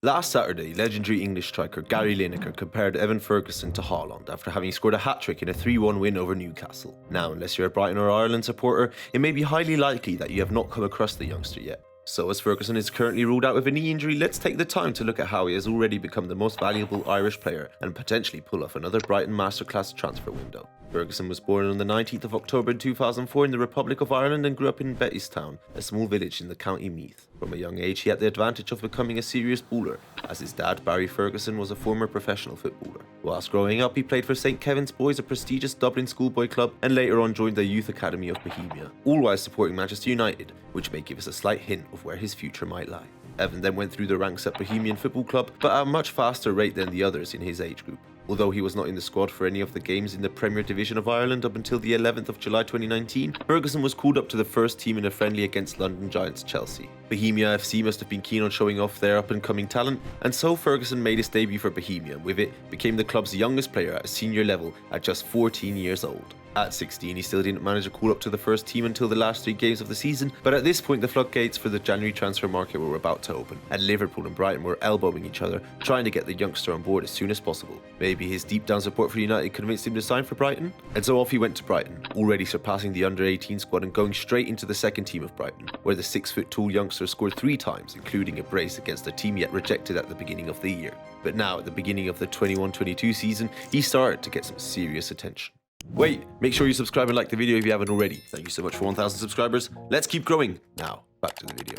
Last Saturday, legendary English striker Gary Lineker compared Evan Ferguson to Haaland after having scored a hat-trick in a 3-1 win over Newcastle. Now, unless you're a Brighton or Ireland supporter, it may be highly likely that you have not come across the youngster yet. So as Ferguson is currently ruled out with a knee injury, let's take the time to look at how he has already become the most valuable Irish player and potentially pull off another Brighton masterclass transfer window. Ferguson was born on the 19th of October 2004 in the Republic of Ireland and grew up in Bettystown, a small village in the County Meath. From a young age, he had the advantage of becoming a serious bowler, as his dad, Barry Ferguson, was a former professional footballer. Whilst growing up, he played for St Kevin's Boys, a prestigious Dublin schoolboy club, and later on joined the Youth Academy of Bohemia, all while supporting Manchester United, which may give us a slight hint of where his future might lie. Evan then went through the ranks at Bohemian Football Club, but at a much faster rate than the others in his age group. Although he was not in the squad for any of the games in the Premier Division of Ireland up until the 11th of July 2019, Ferguson was called up to the first team in a friendly against London Giants Chelsea. Bohemia FC must have been keen on showing off their up-and-coming talent, and so Ferguson made his debut for Bohemia, and with it, became the club's youngest player at a senior level at just 14 years old. At 16, he still didn't manage to call up to the first team until the last 3 games of the season, but at this point the floodgates for the January transfer market were about to open, and Liverpool and Brighton were elbowing each other, trying to get the youngster on board as soon as possible. Maybe his deep down support for United convinced him to sign for Brighton? And so off he went to Brighton, already surpassing the under-18 squad and going straight into the second team of Brighton, where the 6-foot-tall youngster scored 3 times, including a brace against a team yet rejected at the beginning of the year. But now, at the beginning of the 21-22 season, he started to get some serious attention. Wait, make sure you subscribe and like the video if you haven't already. Thank you so much for 1,000 subscribers. Let's keep growing. Now, back to the video.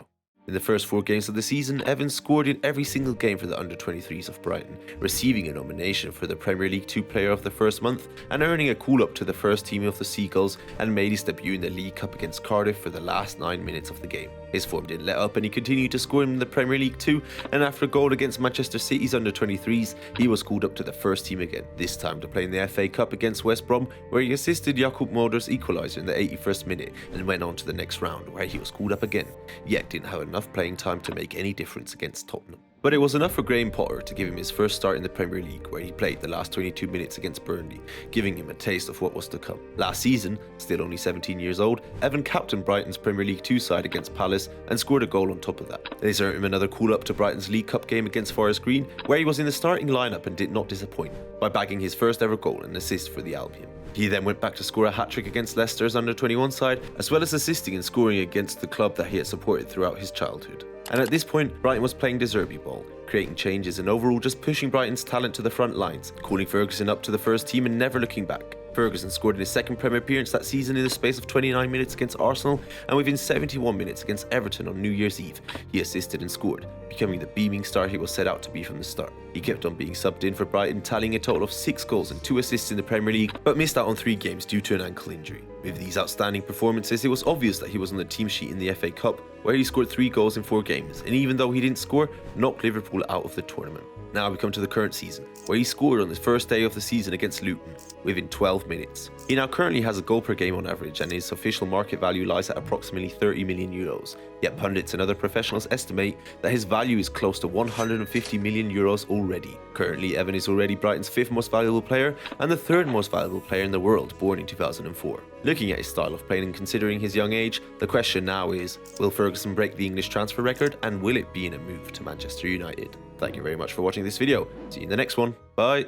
In the first 4 games of the season, Evan scored in every single game for the under-23s of Brighton, receiving a nomination for the Premier League 2 Player of the First Month and earning a call-up to the first team of the Seagulls, and made his debut in the League Cup against Cardiff for the last 9 minutes of the game. His form didn't let up and he continued to score in the Premier League 2, and after a goal against Manchester City's under-23s, he was called up to the first team again, this time to play in the FA Cup against West Brom, where he assisted Jakub Moder's equaliser in the 81st minute and went on to the next round, where he was called up again, yet didn't have enough playing time to make any difference against Tottenham. But it was enough for Graham Potter to give him his first start in the Premier League, where he played the last 22 minutes against Burnley, giving him a taste of what was to come. Last season, still only 17 years old, Evan captained Brighton's Premier League 2 side against Palace and scored a goal on top of that. This earned him another call-up to Brighton's League Cup game against Forest Green, where he was in the starting lineup and did not disappoint, by bagging his first ever goal and assist for the Albion. He then went back to score a hat-trick against Leicester's under-21 side, as well as assisting and scoring against the club that he had supported throughout his childhood. And at this point, Brighton was playing De Zerbi ball, creating changes and overall just pushing Brighton's talent to the front lines, calling Ferguson up to the first team and never looking back. Ferguson scored in his second Premier appearance that season in the space of 29 minutes against Arsenal, and within 71 minutes against Everton on New Year's Eve, he assisted and scored, becoming the beaming star he was set out to be from the start. He kept on being subbed in for Brighton, tallying a total of 6 goals and 2 assists in the Premier League, but missed out on 3 games due to an ankle injury. With these outstanding performances, it was obvious that he was on the team sheet in the FA Cup, where he scored 3 goals in 4 games, and even though he didn't score, knocked Liverpool out of the tournament. Now we come to the current season, where he scored on the first day of the season against Luton, within 12 minutes. He now currently has a goal per game on average, and his official market value lies at approximately 30 million euros. Yet pundits and other professionals estimate that his value is close to 150 million euros already. Currently, Evan is already Brighton's 5th most valuable player and the 3rd most valuable player in the world, born in 2004. Looking at his style of play and considering his young age, the question now is, will Ferguson break the English transfer record, and will it be in a move to Manchester United? Thank you very much for watching this video. See you in the next one. Bye.